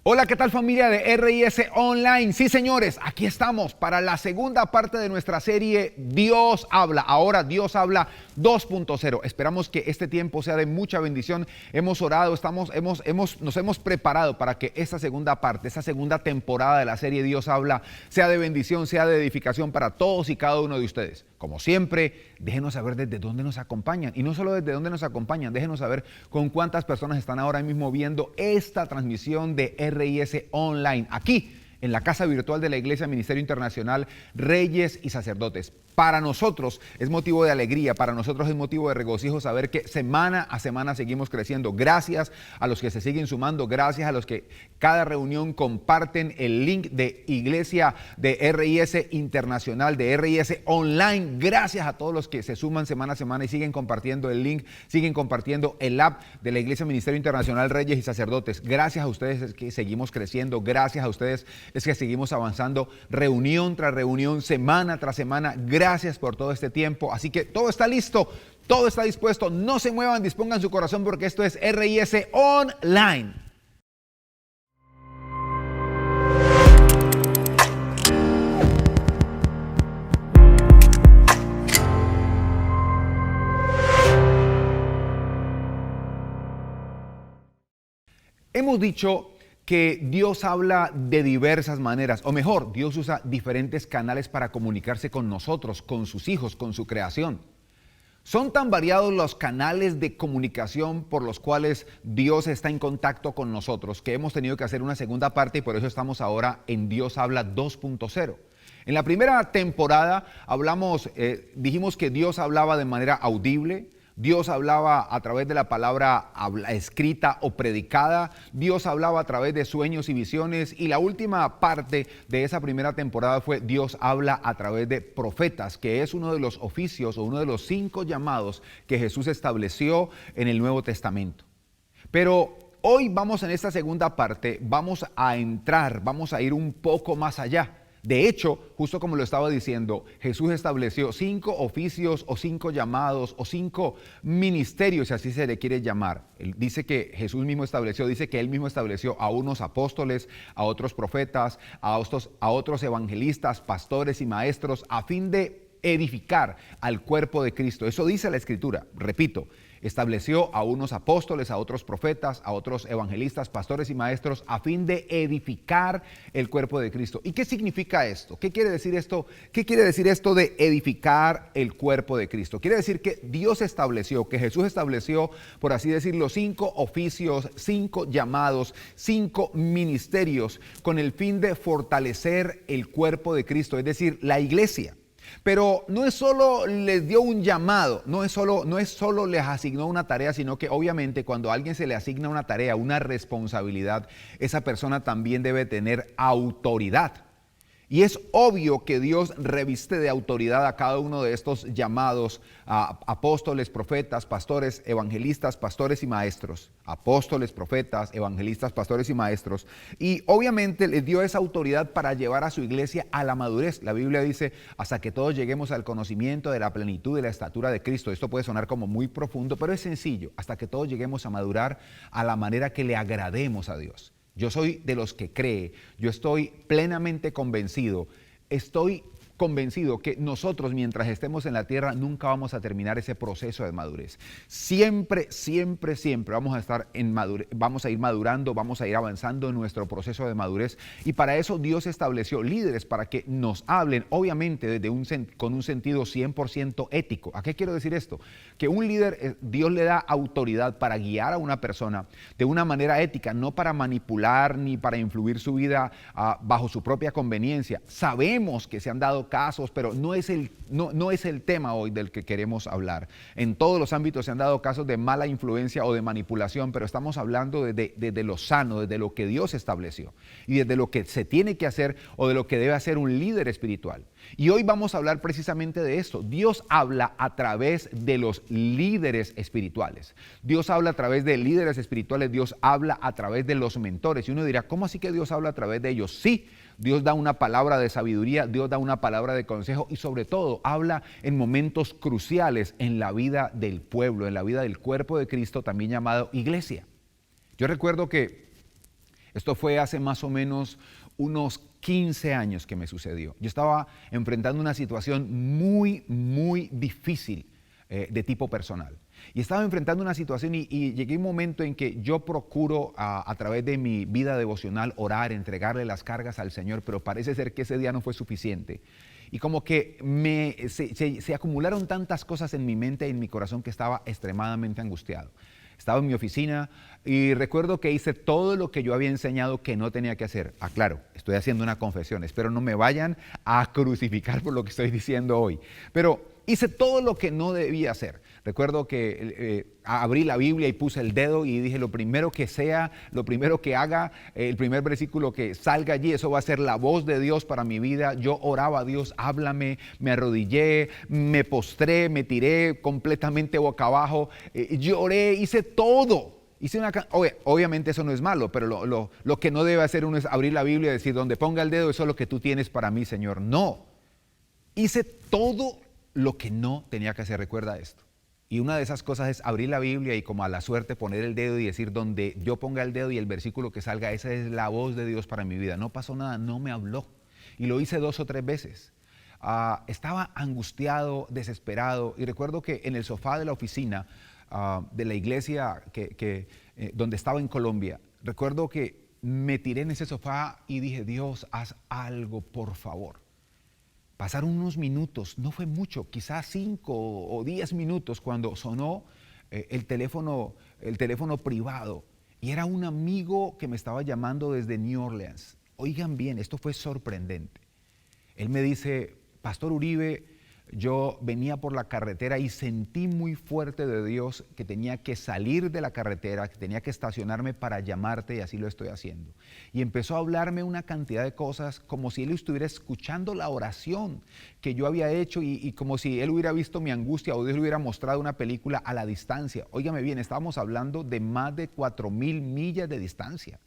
Hola, ¿qué tal familia de RIS Online? Sí, señores, aquí estamos para la segunda parte de nuestra serie Dios habla. Ahora Dios habla 2.0. Esperamos que este tiempo sea de mucha bendición. Hemos orado, nos hemos preparado para que esta segunda parte, esta segunda temporada de la serie Dios habla, sea de bendición, sea de edificación para todos y cada uno de ustedes. Como siempre, déjenos saber desde dónde nos acompañan. Y no solo desde dónde nos acompañan, déjenos saber con cuántas personas están ahora mismo viendo esta transmisión de RIS Online, aquí en la casa virtual de la Iglesia Ministerio Internacional Reyes y Sacerdotes. Para nosotros es motivo de alegría, para nosotros es motivo de regocijo saber que semana a semana seguimos creciendo. Gracias a los que se siguen sumando, gracias a los que cada reunión comparten el link de Iglesia de RIS Internacional, de RIS Online. Gracias a todos los que se suman semana a semana y siguen compartiendo el link, siguen compartiendo el app de la Iglesia Ministerio Internacional Reyes y Sacerdotes. Gracias a ustedes es que seguimos creciendo, gracias a ustedes es que seguimos avanzando reunión tras reunión, semana tras semana. Gracias por todo este tiempo. Así que todo está listo, todo está dispuesto. No se muevan, dispongan su corazón porque esto es RIS Online. Hemos dicho que Dios habla de diversas maneras, o mejor, Dios usa diferentes canales para comunicarse con nosotros, con sus hijos, con su creación. Son tan variados los canales de comunicación por los cuales Dios está en contacto con nosotros que hemos tenido que hacer una segunda parte y por eso estamos ahora en Dios habla 2.0. En la primera temporada dijimos que Dios hablaba de manera audible. Dios hablaba a través de la palabra escrita o predicada. Dios hablaba a través de sueños y visiones. Y la última parte de esa primera temporada fue Dios habla a través de profetas, que es uno de los oficios o uno de los 5 llamados que Jesús estableció en el Nuevo Testamento. Pero hoy vamos en esta segunda parte, vamos a ir un poco más allá. De hecho, justo como lo estaba diciendo, Jesús estableció 5 oficios o 5 llamados o 5 ministerios, si así se le quiere llamar. Él dice que Él mismo estableció a unos apóstoles, a otros profetas, a otros evangelistas, pastores y maestros, a fin de edificar al cuerpo de Cristo. Eso dice la Escritura, repito. Estableció a unos apóstoles, a otros profetas, a otros evangelistas, pastores y maestros a fin de edificar el cuerpo de Cristo. ¿Y qué significa esto? ¿Qué quiere decir esto? ¿Qué quiere decir esto de edificar el cuerpo de Cristo? Quiere decir que Jesús estableció, por así decirlo, 5 oficios, 5 llamados, 5 ministerios con el fin de fortalecer el cuerpo de Cristo, es decir, la iglesia. Pero no es solo les dio un llamado, no es solo les asignó una tarea, sino que obviamente cuando a alguien se le asigna una tarea, una responsabilidad, esa persona también debe tener autoridad. Y es obvio que Dios reviste de autoridad a cada uno de estos llamados apóstoles, profetas, pastores, evangelistas, pastores y maestros. Apóstoles, profetas, evangelistas, pastores y maestros. Y obviamente les dio esa autoridad para llevar a su iglesia a la madurez. La Biblia dice, hasta que todos lleguemos al conocimiento de la plenitud y la estatura de Cristo. Esto puede sonar como muy profundo, pero es sencillo. Hasta que todos lleguemos a madurar a la manera que le agrademos a Dios. Yo soy de los que cree, yo estoy plenamente convencido, que nosotros mientras estemos en la tierra nunca vamos a terminar ese proceso de madurez. Siempre vamos a ir madurando, vamos a ir avanzando en nuestro proceso de madurez y para eso Dios estableció líderes para que nos hablen, obviamente con un sentido 100% ético. ¿A qué quiero decir esto? Que un líder, Dios le da autoridad para guiar a una persona de una manera ética, no para manipular ni para influir su vida bajo su propia conveniencia. Sabemos que se han dado casos, pero no es el tema hoy del que queremos hablar. En todos los ámbitos se han dado casos de mala influencia o de manipulación, pero estamos hablando desde lo sano, desde lo que Dios estableció y desde lo que se tiene que hacer o de lo que debe hacer un líder espiritual. Y hoy vamos a hablar precisamente de esto. Dios habla a través de los líderes espirituales. Dios habla a través de líderes espirituales, Dios habla a través de los mentores. Y uno dirá, ¿cómo así que Dios habla a través de ellos? Sí, Dios da una palabra de sabiduría, Dios da una palabra de consejo y sobre todo habla en momentos cruciales en la vida del pueblo, en la vida del cuerpo de Cristo, también llamado iglesia. Yo recuerdo que Esto fue hace más o menos unos 15 años que me sucedió. Yo estaba enfrentando una situación muy difícil de tipo personal. Y estaba enfrentando una situación y llegué a un momento en que yo procuro a través de mi vida devocional orar, entregarle las cargas al Señor, pero parece ser que ese día no fue suficiente. Y como que se acumularon tantas cosas en mi mente y en mi corazón que estaba extremadamente angustiado. Estaba en mi oficina y recuerdo que hice todo lo que yo había enseñado que no tenía que hacer. Claro, estoy haciendo una confesión, espero no me vayan a crucificar por lo que estoy diciendo hoy. Pero hice todo lo que no debía hacer. Recuerdo que abrí la Biblia y puse el dedo y dije lo primero que sea, lo primero que haga, el primer versículo que salga allí, eso va a ser la voz de Dios para mi vida. Yo oraba a Dios, háblame, me arrodillé, me postré, me tiré completamente boca abajo, lloré, hice todo. Obviamente eso no es malo, pero lo que no debe hacer uno es abrir la Biblia y decir, donde ponga el dedo, eso es lo que tú tienes para mí, Señor. No, hice todo lo que no tenía que hacer, recuerda esto. Y una de esas cosas es abrir la Biblia y como a la suerte poner el dedo y decir donde yo ponga el dedo y el versículo que salga, esa es la voz de Dios para mi vida. No pasó nada, no me habló. Y lo hice 2 o 3 veces. Estaba angustiado, desesperado. Y recuerdo que en el sofá de la oficina de la iglesia donde estaba en Colombia, recuerdo que me tiré en ese sofá y dije, Dios, haz algo, por favor. Pasaron unos minutos, no fue mucho, quizás 5 o 10 minutos cuando sonó el teléfono privado y era un amigo que me estaba llamando desde New Orleans. Oigan bien, esto fue sorprendente. Él me dice, Pastor Uribe, yo venía por la carretera y sentí muy fuerte de Dios que tenía que salir de la carretera, que tenía que estacionarme para llamarte y así lo estoy haciendo. Y empezó a hablarme una cantidad de cosas como si él estuviera escuchando la oración que yo había hecho y como si él hubiera visto mi angustia o Dios le hubiera mostrado una película a la distancia. Óigame bien, estábamos hablando de más de 4,000 millas de distancia.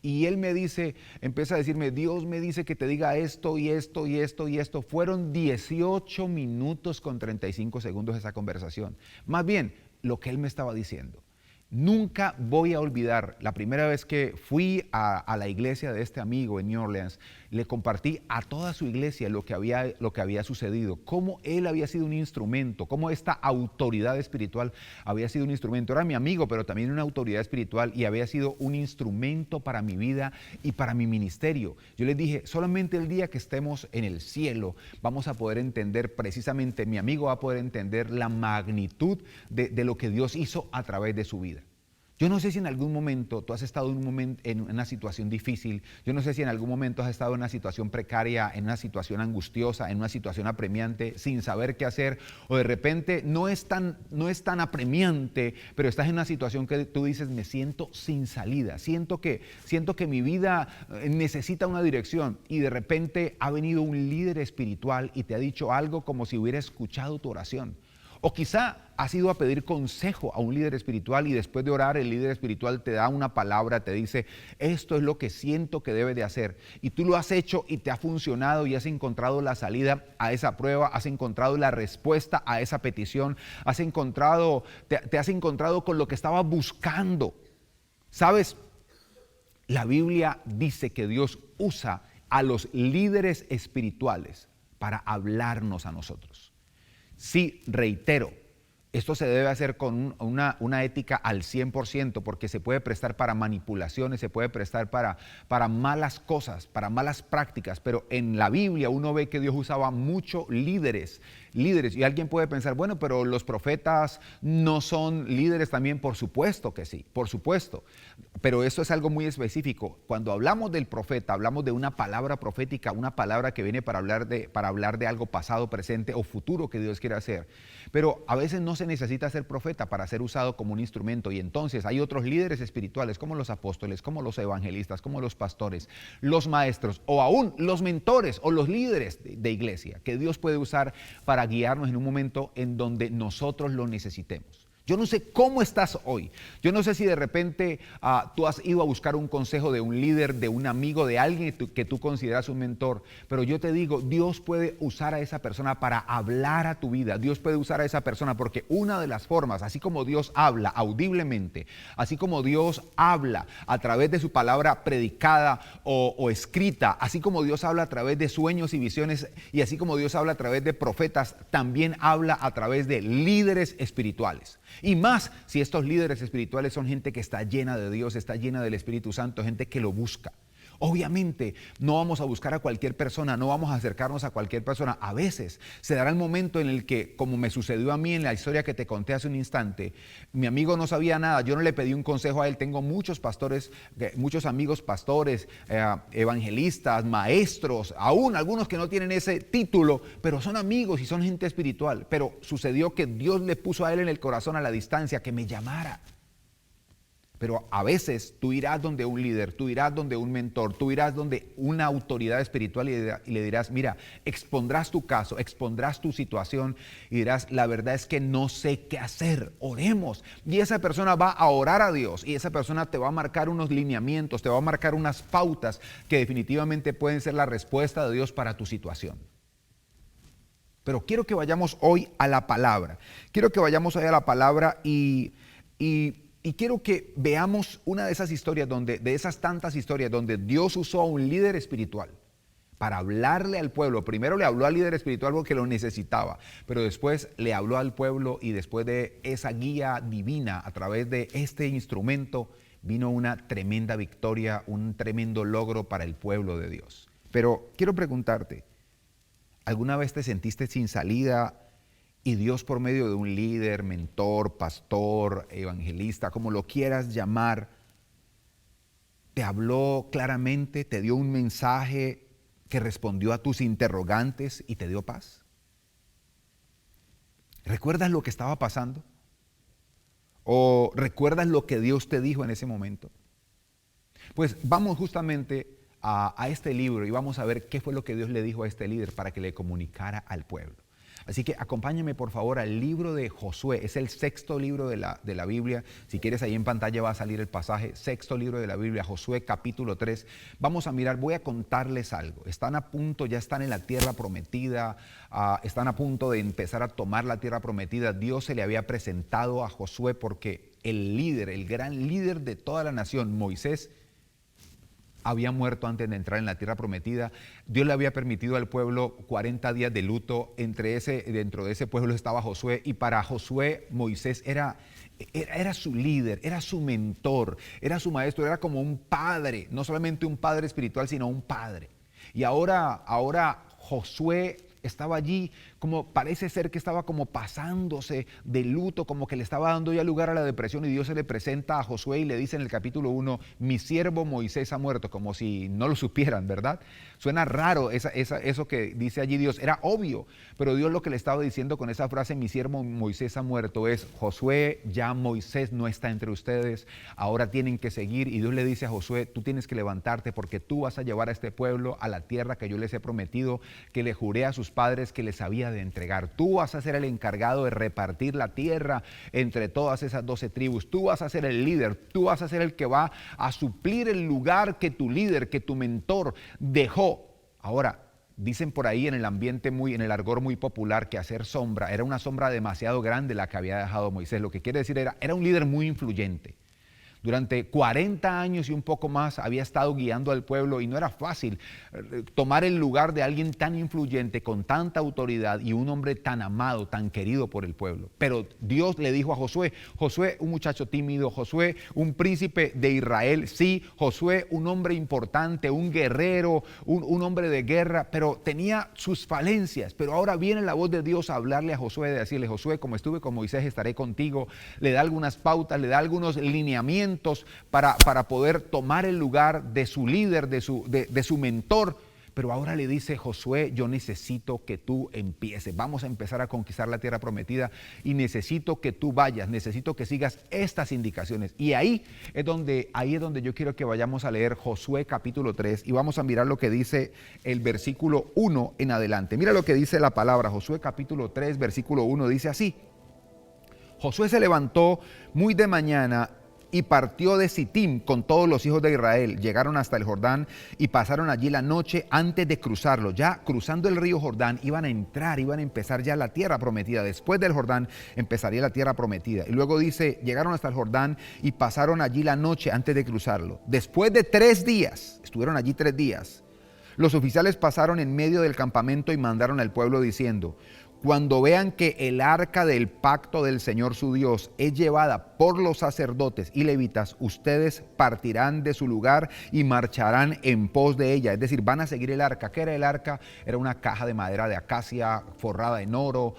Y él me dice, empieza a decirme, Dios me dice que te diga esto y esto y esto y esto. Fueron 18 minutos con 35 segundos esa conversación. Más bien, lo que él me estaba diciendo. Nunca voy a olvidar la primera vez que fui a la iglesia de este amigo en New Orleans. Le compartí a toda su iglesia lo que había sucedido, cómo él había sido un instrumento, cómo esta autoridad espiritual había sido un instrumento. Era mi amigo, pero también una autoridad espiritual y había sido un instrumento para mi vida y para mi ministerio. Yo les dije, solamente el día que estemos en el cielo vamos a poder entender, precisamente mi amigo va a poder entender la magnitud de lo que Dios hizo a través de su vida. Yo no sé si en algún momento tú has estado en una situación difícil, yo no sé si en algún momento has estado en una situación precaria, en una situación angustiosa, en una situación apremiante, sin saber qué hacer, o de repente no es tan apremiante, pero estás en una situación que tú dices, me siento sin salida, siento que mi vida necesita una dirección, y de repente ha venido un líder espiritual y te ha dicho algo como si hubiera escuchado tu oración. O quizá has ido a pedir consejo a un líder espiritual y después de orar el líder espiritual te da una palabra, te dice, esto es lo que siento que debe de hacer. Y tú lo has hecho y te ha funcionado y has encontrado la salida a esa prueba, has encontrado la respuesta a esa petición, te has encontrado con lo que estabas buscando. ¿Sabes? La Biblia dice que Dios usa a los líderes espirituales para hablarnos a nosotros. Sí, reitero, esto se debe hacer con una ética al 100% porque se puede prestar para manipulaciones, se puede prestar para malas cosas, para malas prácticas, pero en la Biblia uno ve que Dios usaba muchos líderes, y alguien puede pensar, bueno, pero los profetas no son líderes también. Por supuesto que sí, por supuesto, pero eso es algo muy específico. Cuando hablamos del profeta, hablamos de una palabra profética, una palabra que viene para hablar de algo pasado, presente o futuro que Dios quiere hacer, pero a veces no se necesita ser profeta para ser usado como un instrumento, y entonces hay otros líderes espirituales como los apóstoles, como los evangelistas, como los pastores, los maestros o aún los mentores o los líderes de iglesia que Dios puede usar para guiarnos en un momento en donde nosotros lo necesitemos. Yo no sé cómo estás hoy. Yo no sé si de repente tú has ido a buscar un consejo de un líder, de un amigo, de alguien que tú consideras un mentor. Pero yo te digo, Dios puede usar a esa persona para hablar a tu vida. Dios puede usar a esa persona porque una de las formas, así como Dios habla audiblemente, así como Dios habla a través de su palabra predicada o escrita, así como Dios habla a través de sueños y visiones y así como Dios habla a través de profetas, también habla a través de líderes espirituales. Y más si estos líderes espirituales son gente que está llena de Dios, está llena del Espíritu Santo, gente que lo busca. Obviamente no vamos a buscar a cualquier persona, no vamos a acercarnos a cualquier persona. A veces se dará el momento en el que, como me sucedió a mí en la historia que te conté hace un instante, mi amigo no sabía nada, yo no le pedí un consejo a él. Tengo muchos pastores, muchos amigos pastores, evangelistas, maestros, aún algunos que no tienen ese título, pero son amigos y son gente espiritual. Pero sucedió que Dios le puso a él en el corazón a la distancia que me llamara. Pero a veces tú irás donde un líder, tú irás donde un mentor, tú irás donde una autoridad espiritual y le dirás, mira, expondrás tu caso, expondrás tu situación y dirás, la verdad es que no sé qué hacer, oremos. Y esa persona va a orar a Dios y esa persona te va a marcar unos lineamientos, te va a marcar unas pautas que definitivamente pueden ser la respuesta de Dios para tu situación. Pero quiero que vayamos hoy a la palabra. Quiero que vayamos hoy a la palabra y quiero que veamos una de esas historias, de esas tantas historias donde Dios usó a un líder espiritual para hablarle al pueblo. Primero le habló al líder espiritual porque lo necesitaba, pero después le habló al pueblo y después de esa guía divina, a través de este instrumento, vino una tremenda victoria, un tremendo logro para el pueblo de Dios. Pero quiero preguntarte, ¿alguna vez te sentiste sin salida? Y Dios por medio de un líder, mentor, pastor, evangelista, como lo quieras llamar, te habló claramente, te dio un mensaje que respondió a tus interrogantes y te dio paz. ¿Recuerdas lo que estaba pasando? ¿O recuerdas lo que Dios te dijo en ese momento? Pues vamos justamente a este libro y vamos a ver qué fue lo que Dios le dijo a este líder para que le comunicara al pueblo. Así que acompáñame por favor al libro de Josué, es el sexto libro de la Biblia. Si quieres, ahí en pantalla va a salir el pasaje, sexto libro de la Biblia, Josué capítulo 3. Vamos a mirar, voy a contarles algo. Están a punto, ya están en la tierra prometida, están a punto de empezar a tomar la tierra prometida. Dios se le había presentado a Josué porque el líder, el gran líder de toda la nación, Moisés, había muerto antes de entrar en la tierra prometida. Dios le había permitido al pueblo 40 días de luto. Dentro de ese pueblo estaba Josué, y para Josué Moisés era su líder, era su mentor, era su maestro, era como un padre, no solamente un padre espiritual, sino un padre. Y ahora Josué estaba allí, como parece ser que estaba como pasándose de luto, como que le estaba dando ya lugar a la depresión, y Dios se le presenta a Josué y le dice en el capítulo 1, mi siervo Moisés ha muerto, como si no lo supieran, ¿verdad? Suena raro eso que dice allí Dios, era obvio, pero Dios lo que le estaba diciendo con esa frase, mi siervo Moisés ha muerto, es, Josué, ya Moisés no está entre ustedes, ahora tienen que seguir. Y Dios le dice a Josué, tú tienes que levantarte porque tú vas a llevar a este pueblo a la tierra que yo les he prometido, que le juré a sus padres que les había de entregar. Tú vas a ser el encargado de repartir la tierra entre todas esas 12 tribus. Tú vas a ser el líder, tú vas a ser el que va a suplir el lugar que tu líder, que tu mentor dejó. Ahora, dicen por ahí en el ambiente en el argot muy popular, que hacer sombra era una sombra demasiado grande la que había dejado Moisés. Lo que quiere decir era un líder muy influyente. Durante 40 años y un poco más había estado guiando al pueblo, y no era fácil tomar el lugar de alguien tan influyente, con tanta autoridad, y un hombre tan amado, tan querido por el pueblo. Pero Dios le dijo a Josué, Josué, un muchacho tímido, Josué, un príncipe de Israel, sí, Josué, un hombre importante, un guerrero, un hombre de guerra, pero tenía sus falencias. Pero ahora viene la voz de Dios a hablarle a Josué, de decirle, Josué, como estuve con Moisés, estaré contigo. Le da algunas pautas, le da algunos lineamientos para poder tomar el lugar de su líder, de su mentor. Pero ahora le dice, Josué, yo necesito que tú empieces. Vamos a empezar a conquistar la tierra prometida y necesito que tú vayas, necesito que sigas estas indicaciones. Y ahí es donde yo quiero que vayamos a leer Josué capítulo 3 y vamos a mirar lo que dice el versículo 1 en adelante. Mira lo que dice la palabra, Josué capítulo 3, versículo 1, dice así. Josué se levantó muy de mañana y partió de Sittim con todos los hijos de Israel. Llegaron hasta el Jordán y pasaron allí la noche antes de cruzarlo. Ya cruzando el río Jordán iban a empezar ya la tierra prometida. Después del Jordán empezaría la tierra prometida. Y luego dice, llegaron hasta el Jordán y pasaron allí la noche antes de cruzarlo. Después de 3 días, estuvieron allí 3 días, los oficiales pasaron en medio del campamento y mandaron al pueblo diciendo: cuando vean que el arca del pacto del Señor su Dios es llevada por los sacerdotes y levitas, ustedes partirán de su lugar y marcharán en pos de ella. Es decir, van a seguir el arca. ¿Qué era el arca? Era una caja de madera de acacia forrada en oro,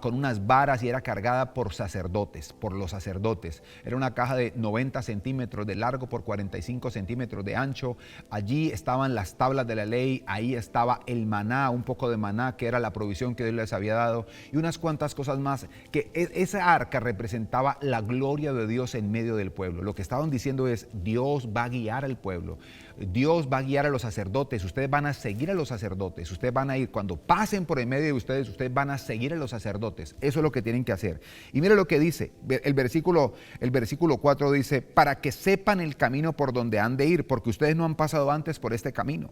con unas varas, y era cargada por sacerdotes, por los sacerdotes. Era una caja de 90 centímetros de largo por 45 centímetros de ancho. Allí estaban las tablas de la ley, ahí estaba el maná, un poco de maná, que era la provisión que Dios les había dado, y unas cuantas cosas más, que esa arca representaba la gloria de Dios en medio del pueblo. Lo que estaban diciendo es: Dios va a guiar al pueblo, Dios va a guiar a los sacerdotes, ustedes van a seguir a los sacerdotes, ustedes van a ir, cuando pasen por en medio de ustedes van a seguir a los sacerdotes. Eso es lo que tienen que hacer. Y mire lo que dice, el versículo 4 dice: para que sepan el camino por donde han de ir, porque ustedes no han pasado antes por este camino.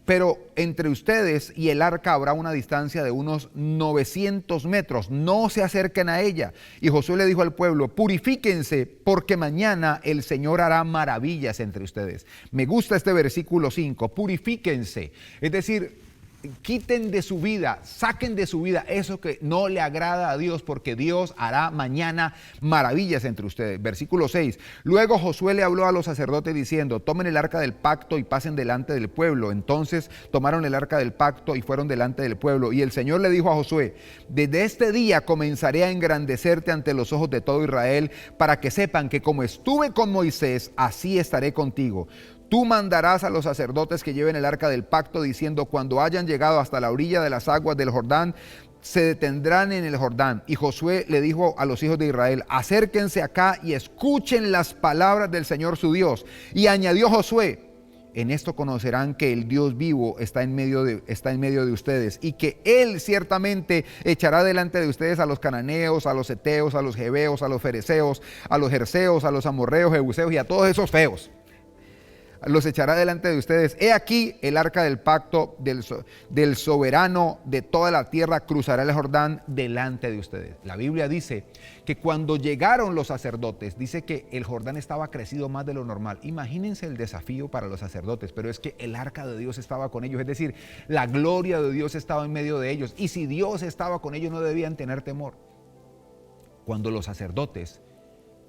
Pero entre ustedes y el arca habrá una distancia de unos 900 metros, no se acerquen a ella. Y Josué le dijo al pueblo: purifíquense, porque mañana el Señor hará maravillas entre ustedes. Me gusta este versículo 5, purifíquense, es decir, quiten de su vida, saquen de su vida eso que no le agrada a Dios, porque Dios hará mañana maravillas entre ustedes. Versículo 6, luego Josué le habló a los sacerdotes diciendo: tomen el arca del pacto y pasen delante del pueblo. Entonces tomaron el arca del pacto y fueron delante del pueblo. Y el Señor le dijo a Josué: desde este día comenzaré a engrandecerte ante los ojos de todo Israel, para que sepan que como estuve con Moisés, así estaré contigo. Tú mandarás a los sacerdotes que lleven el arca del pacto, diciendo: cuando hayan llegado hasta la orilla de las aguas del Jordán, se detendrán en el Jordán. Y Josué le dijo a los hijos de Israel: acérquense acá y escuchen las palabras del Señor su Dios. Y añadió Josué: en esto conocerán que el Dios vivo está en medio de ustedes, y que Él ciertamente echará delante de ustedes a los cananeos, a los heteos, a los jebeos, a los fereceos, a los jerseos, a los amorreos, jebuseos y a todos esos feos. Los echará delante de ustedes. He aquí el arca del pacto del soberano de toda la tierra cruzará el Jordán delante de ustedes. La Biblia dice que cuando llegaron los sacerdotes, dice que el Jordán estaba crecido más de lo normal. Imagínense el desafío para los sacerdotes, pero es que el arca de Dios estaba con ellos, es decir, la gloria de Dios estaba en medio de ellos, y si Dios estaba con ellos no debían tener temor. Cuando los sacerdotes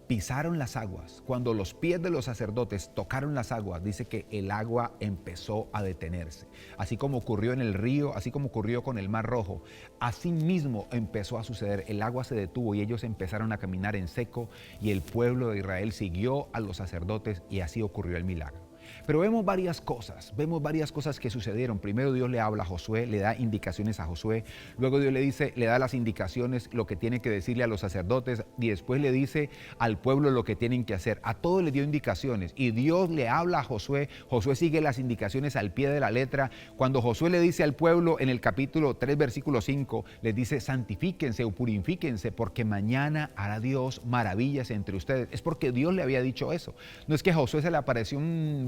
pisaron las aguas, cuando los pies de los sacerdotes tocaron las aguas, dice que el agua empezó a detenerse. Así como ocurrió en el río, así como ocurrió con el Mar Rojo, así mismo empezó a suceder. El agua se detuvo y ellos empezaron a caminar en seco, y el pueblo de Israel siguió a los sacerdotes, y así ocurrió el milagro. Pero vemos varias cosas que sucedieron. Primero Dios le habla a Josué, le da indicaciones a Josué. Luego Dios le da las indicaciones, lo que tiene que decirle a los sacerdotes, y después le dice al pueblo lo que tienen que hacer. A todos les dio indicaciones, y Dios le habla a Josué. Josué sigue las indicaciones al pie de la letra. Cuando Josué le dice al pueblo en el capítulo 3, versículo 5, les dice: santifíquense o purifíquense, porque mañana hará Dios maravillas entre ustedes. Es porque Dios le había dicho eso. No es que a Josué se le apareció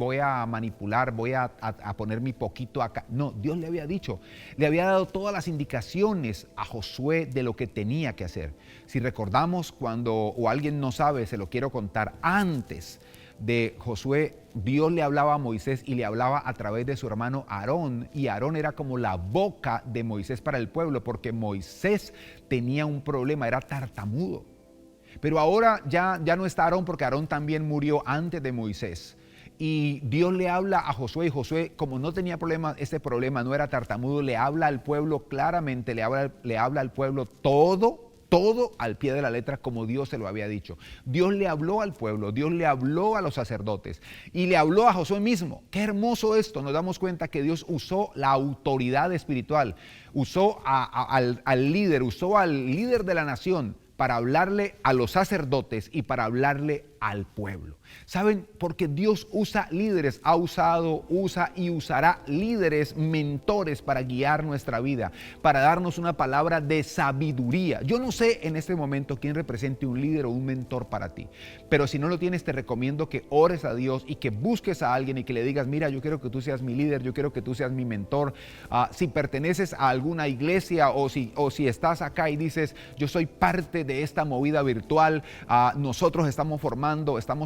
voy a manipular, voy a poner mi poquito acá. No, Dios le había dicho, le había dado todas las indicaciones a Josué de lo que tenía que hacer. Si recordamos, o alguien no sabe, se lo quiero contar, antes de Josué, Dios le hablaba a Moisés, y le hablaba a través de su hermano Aarón, y Aarón era como la boca de Moisés para el pueblo, porque Moisés tenía un problema, era tartamudo. Pero ahora ya no está Aarón, porque Aarón también murió antes de Moisés. Y Dios le habla a Josué, y Josué, como no tenía este problema, no era tartamudo, le habla al pueblo claramente, le habla al pueblo todo al pie de la letra, como Dios se lo había dicho. Dios le habló al pueblo, Dios le habló a los sacerdotes, y le habló a Josué mismo. Qué hermoso esto. Nos damos cuenta que Dios usó la autoridad espiritual, usó al líder de la nación, para hablarle a los sacerdotes y para hablarle al pueblo. ¿Saben? Porque Dios usa líderes, ha usado, usa y usará líderes, mentores para guiar nuestra vida, para darnos una palabra de sabiduría. Yo no sé en este momento quién represente un líder o un mentor para ti, pero si no lo tienes, te recomiendo que ores a Dios y que busques a alguien y que le digas, mira, yo quiero que tú seas mi líder, yo quiero que tú seas mi mentor. Si perteneces a alguna iglesia o si estás acá y dices, yo soy parte de esta movida virtual, nosotros estamos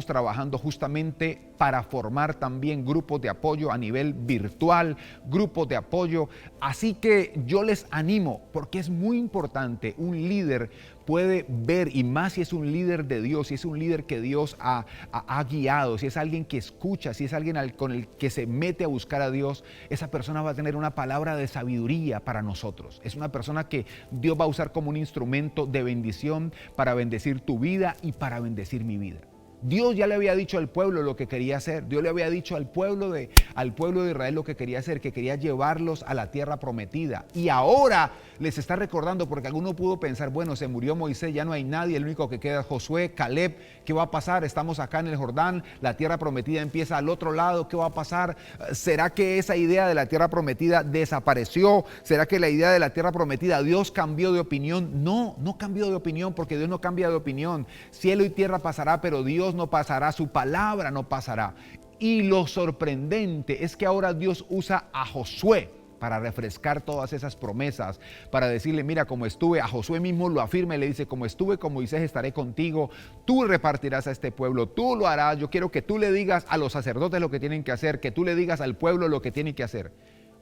trabajando justamente para formar también grupos de apoyo a nivel virtual, grupos de apoyo. Así que yo les animo, porque es muy importante, un líder puede ver, y más si es un líder de Dios, si es un líder que Dios ha guiado, si es alguien que escucha, si es alguien con el que se mete a buscar a Dios, esa persona va a tener una palabra de sabiduría para nosotros. Es una persona que Dios va a usar como un instrumento de bendición para bendecir tu vida y para bendecir mi vida. Dios ya le había dicho al pueblo lo que quería hacer. Dios le había dicho al pueblo de Israel lo que quería hacer, que quería llevarlos a la tierra prometida. Y ahora les está recordando, porque alguno pudo pensar, bueno, se murió Moisés, ya no hay nadie, el único que queda es Josué, Caleb. ¿Qué va a pasar? Estamos acá en el Jordán, la tierra prometida empieza al otro lado. ¿Qué va a pasar? ¿Será que esa idea de la tierra prometida desapareció? ¿Será que la idea de la tierra prometida, Dios cambió de opinión? No, no cambió de opinión, porque Dios no cambia de opinión. Cielo y tierra pasará, pero Dios no pasará, su palabra no pasará. Y lo sorprendente es que ahora Dios usa a Josué para refrescar todas esas promesas, para decirle, mira, como estuve, a Josué mismo lo afirma y le dice, como estuve con Moisés estaré contigo, tú repartirás a este pueblo, tú lo harás. Yo quiero que tú le digas a los sacerdotes lo que tienen que hacer, que tú le digas al pueblo lo que tienen que hacer.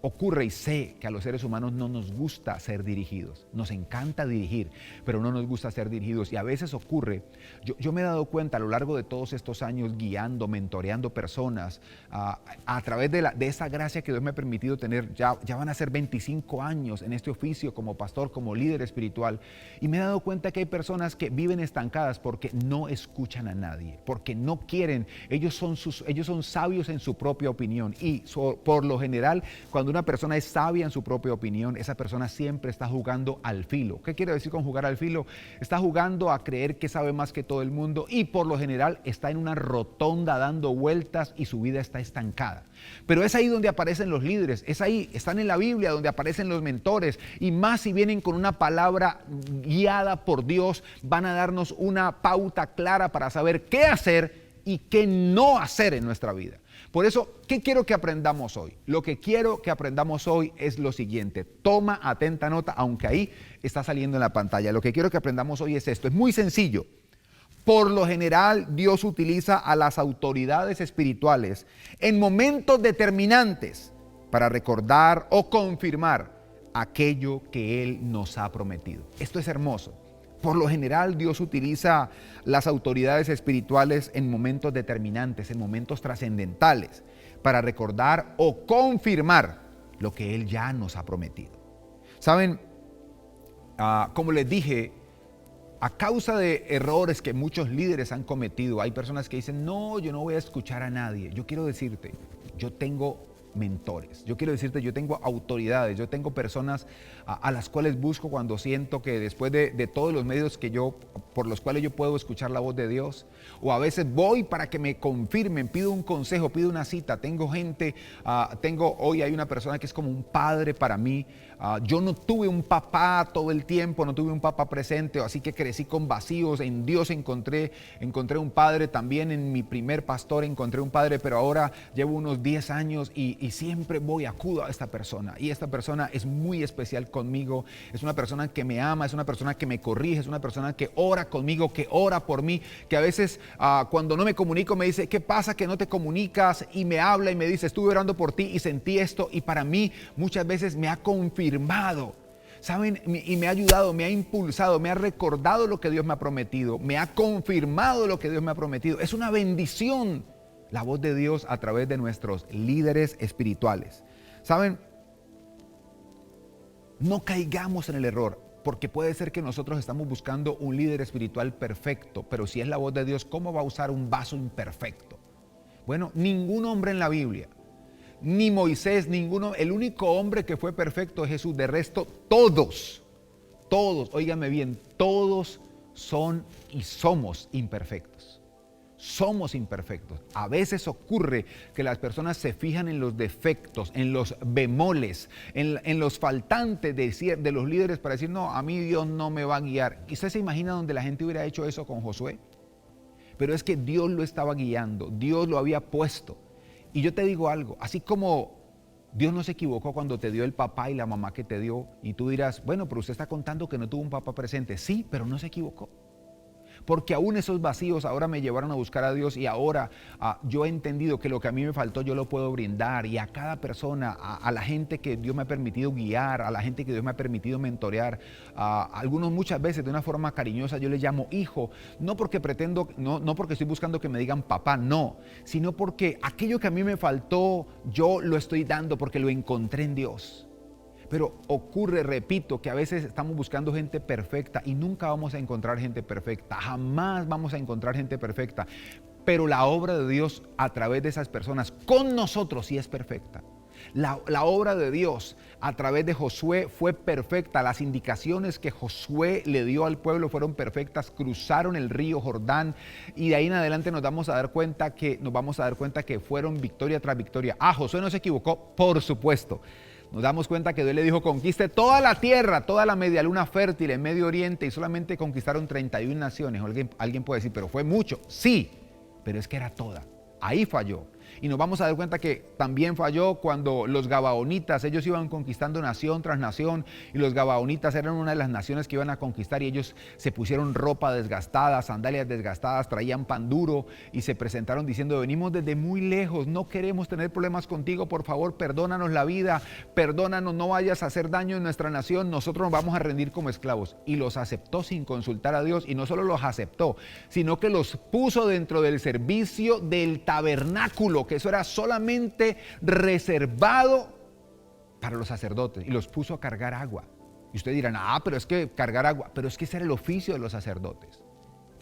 Ocurre, y sé que a los seres humanos no nos gusta ser dirigidos, nos encanta dirigir, pero no nos gusta ser dirigidos. Y a veces ocurre, yo me he dado cuenta a lo largo de todos estos años guiando, mentoreando personas, a través de esa gracia que Dios me ha permitido tener, ya van a ser 25 años en este oficio como pastor, como líder espiritual, y me he dado cuenta que hay personas que viven estancadas porque no escuchan a nadie, porque no quieren, ellos son sabios en su propia opinión, y por lo general, cuando una persona es sabia en su propia opinión, esa persona siempre está jugando al filo. ¿Qué quiere decir con jugar al filo? Está jugando a creer que sabe más que todo el mundo y por lo general está en una rotonda dando vueltas y su vida está estancada. Pero es ahí donde aparecen los líderes, es ahí, están en la Biblia donde aparecen los mentores, y más si vienen con una palabra guiada por Dios, van a darnos una pauta clara para saber qué hacer y qué no hacer en nuestra vida. Por eso, ¿qué quiero que aprendamos hoy? Lo que quiero que aprendamos hoy es lo siguiente. Toma atenta nota, aunque ahí está saliendo en la pantalla. Lo que quiero que aprendamos hoy es esto. Es muy sencillo. Por lo general, Dios utiliza a las autoridades espirituales en momentos determinantes para recordar o confirmar aquello que Él nos ha prometido. Esto es hermoso. Por lo general, Dios utiliza las autoridades espirituales en momentos determinantes, en momentos trascendentales, para recordar o confirmar lo que Él ya nos ha prometido. ¿Saben? Como les dije, a causa de errores que muchos líderes han cometido, hay personas que dicen, no, yo no voy a escuchar a nadie. Yo quiero decirte, yo tengo mentores, yo quiero decirte, yo tengo autoridades, yo tengo personas a las cuales busco cuando siento que después de todos los medios por los cuales yo puedo escuchar la voz de Dios, o a veces voy para que me confirmen, pido un consejo, pido una cita. Tengo gente, hoy hay una persona que es como un padre para mí. Yo no tuve un papá todo el tiempo, no tuve un papá presente, así que crecí con vacíos. En Dios encontré un padre, también en mi primer pastor encontré un padre, pero ahora llevo unos 10 años y siempre acudo a esta persona, y esta persona es muy especial conmigo. Es una persona que me ama, es una persona que me corrige, es una persona que ora conmigo, que ora por mí, que a veces cuando no me comunico me dice, ¿qué pasa que no te comunicas? Y me habla y me dice, estuve orando por ti y sentí esto, y para mí muchas veces me ha confirmado, ¿saben? Y me ha ayudado, me ha impulsado, me ha recordado lo que Dios me ha prometido, me ha confirmado lo que Dios me ha prometido. Es una bendición la voz de Dios a través de nuestros líderes espirituales. ¿Saben? No caigamos en el error, porque puede ser que nosotros estamos buscando un líder espiritual perfecto, pero si es la voz de Dios, ¿cómo va a usar un vaso imperfecto? Bueno, ningún hombre en la Biblia, ni Moisés, el único hombre que fue perfecto es Jesús. De resto, todos, óigame bien, todos son y somos imperfectos. Somos imperfectos. A veces ocurre que las personas se fijan en los defectos, en los bemoles, en los faltantes de los líderes para decir, no, a mí Dios no me va a guiar. ¿Y usted se imagina donde la gente hubiera hecho eso con Josué? Pero es que Dios lo estaba guiando, Dios lo había puesto. Y yo te digo algo, así como Dios no se equivocó cuando te dio el papá y la mamá que te dio, y tú dirás, bueno, pero usted está contando que no tuvo un papá presente. Sí, pero no se equivocó. Porque aún esos vacíos ahora me llevaron a buscar a Dios y ahora yo he entendido que lo que a mí me faltó yo lo puedo brindar, y a cada persona, a la gente que Dios me ha permitido guiar, a la gente que Dios me ha permitido mentorear, a algunos muchas veces de una forma cariñosa yo les llamo hijo, no porque pretendo, no porque estoy buscando que me digan papá, no, sino porque aquello que a mí me faltó yo lo estoy dando porque lo encontré en Dios. Pero ocurre, repito, que a veces estamos buscando gente perfecta y nunca vamos a encontrar gente perfecta. Jamás vamos a encontrar gente perfecta. Pero la obra de Dios a través de esas personas con nosotros sí es perfecta. La obra de Dios a través de Josué fue perfecta. Las indicaciones que Josué le dio al pueblo fueron perfectas. Cruzaron el río Jordán y de ahí en adelante nos vamos a dar cuenta que fueron victoria tras victoria. Josué no se equivocó, por supuesto. Nos damos cuenta que Dios le dijo, conquiste toda la tierra, toda la media luna fértil en Medio Oriente, y solamente conquistaron 31 naciones. Alguien puede decir, pero fue mucho. Sí, pero es que era toda. Ahí falló. Y nos vamos a dar cuenta que también falló cuando los gabaonitas, ellos iban conquistando nación tras nación, y los gabaonitas eran una de las naciones que iban a conquistar, y ellos se pusieron ropa desgastada, sandalias desgastadas, traían pan duro y se presentaron diciendo, venimos desde muy lejos, no queremos tener problemas contigo, por favor, perdónanos la vida, perdónanos, no vayas a hacer daño en nuestra nación, nosotros nos vamos a rendir como esclavos. Y los aceptó sin consultar a Dios, y no solo los aceptó, sino que los puso dentro del servicio del tabernáculo, que eso era solamente reservado para los sacerdotes, y los puso a cargar agua. Y ustedes dirán, pero es que cargar agua, pero es que ese era el oficio de los sacerdotes.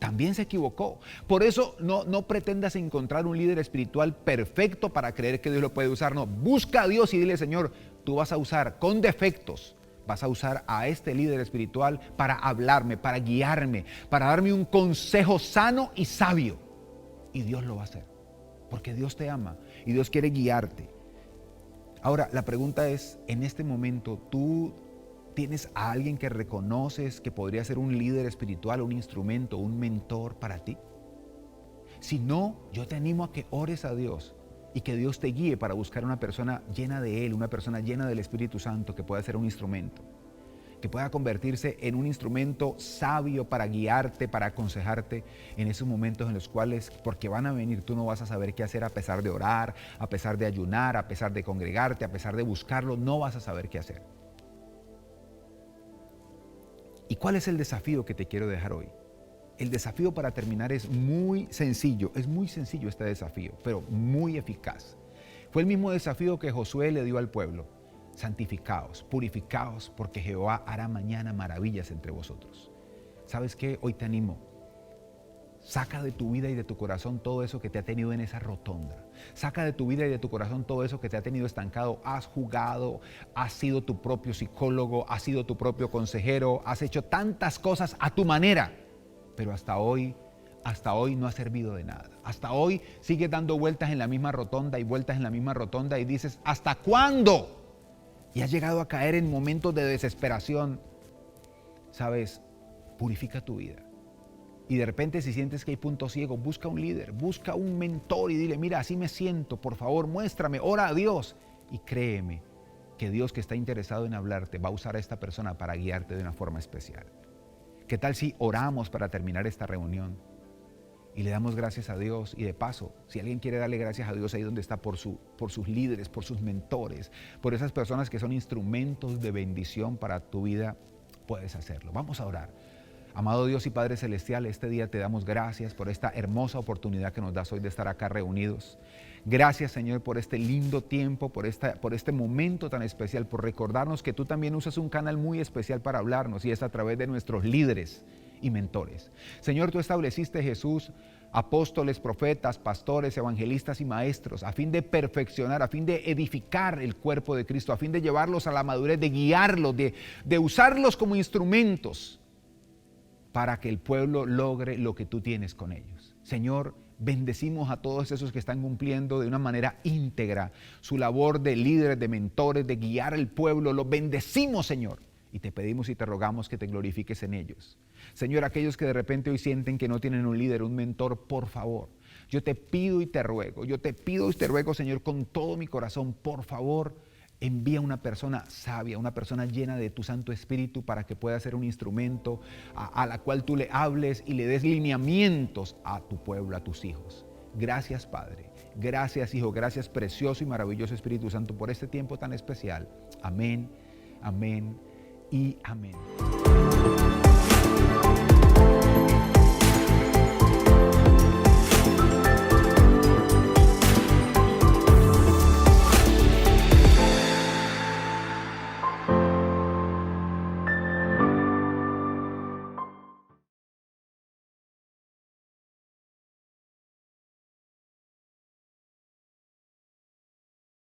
También se equivocó. Por eso no pretendas encontrar un líder espiritual perfecto para creer que Dios lo puede usar. No, busca a Dios y dile, Señor, tú vas a usar con defectos, vas a usar a este líder espiritual para hablarme, para guiarme, para darme un consejo sano y sabio. Y Dios lo va a hacer. Porque Dios te ama y Dios quiere guiarte. Ahora, la pregunta es, en este momento, ¿tú tienes a alguien que reconoces que podría ser un líder espiritual, un instrumento, un mentor para ti? Si no, yo te animo a que ores a Dios y que Dios te guíe para buscar una persona llena de Él, una persona llena del Espíritu Santo que pueda ser un instrumento, que pueda convertirse en un instrumento sabio para guiarte, para aconsejarte en esos momentos en los cuales, porque van a venir, tú no vas a saber qué hacer a pesar de orar, a pesar de ayunar, a pesar de congregarte, a pesar de buscarlo, no vas a saber qué hacer. ¿Y cuál es el desafío que te quiero dejar hoy? El desafío para terminar es muy sencillo este desafío, pero muy eficaz. Fue el mismo desafío que Josué le dio al pueblo. Santificaos, purificaos, porque Jehová hará mañana maravillas entre vosotros. ¿Sabes qué? Hoy te animo. Saca de tu vida y de tu corazón todo eso que te ha tenido en esa rotonda. Saca de tu vida y de tu corazón todo eso que te ha tenido estancado. Has jugado, has sido tu propio psicólogo, has sido tu propio consejero, has hecho tantas cosas a tu manera, pero hasta hoy no ha servido de nada. Hasta hoy sigues dando vueltas en la misma rotonda y vueltas en la misma rotonda y dices, ¿hasta cuándo? Y has llegado a caer en momentos de desesperación. ¿Sabes? Purifica tu vida. Y de repente, si sientes que hay puntos ciegos, busca un líder, busca un mentor y dile, mira, así me siento, por favor, muéstrame, ora a Dios. Y créeme que Dios, que está interesado en hablarte, va a usar a esta persona para guiarte de una forma especial. ¿Qué tal si oramos para terminar esta reunión? Y le damos gracias a Dios, y de paso, si alguien quiere darle gracias a Dios ahí donde está por sus líderes, por sus mentores, por esas personas que son instrumentos de bendición para tu vida, puedes hacerlo. Vamos a orar. Amado Dios y Padre Celestial, este día te damos gracias por esta hermosa oportunidad que nos das hoy de estar acá reunidos. Gracias, Señor, por este lindo tiempo, por este momento tan especial, por recordarnos que tú también usas un canal muy especial para hablarnos, y es a través de nuestros líderes y mentores. Señor, tú estableciste, Jesús, apóstoles, profetas, pastores, evangelistas y maestros a fin de perfeccionar, a fin de edificar el cuerpo de Cristo, a fin de llevarlos a la madurez, de guiarlos, de usarlos como instrumentos para que el pueblo logre lo que tú tienes con ellos. Señor, Bendecimos a todos esos que están cumpliendo de una manera íntegra su labor de líderes, de mentores, de guiar al pueblo. Los bendecimos, Señor. Y te pedimos y te rogamos que te glorifiques en ellos. Señor, aquellos que de repente hoy sienten que no tienen un líder, un mentor, por favor, yo te pido y te ruego, Señor, con todo mi corazón, por favor, envía una persona sabia, una persona llena de tu Santo Espíritu para que pueda ser un instrumento a la cual tú le hables y le des lineamientos a tu pueblo, a tus hijos. Gracias, Padre. Gracias, Hijo. Gracias, precioso y maravilloso Espíritu Santo, por este tiempo tan especial. Amén, amén y amén.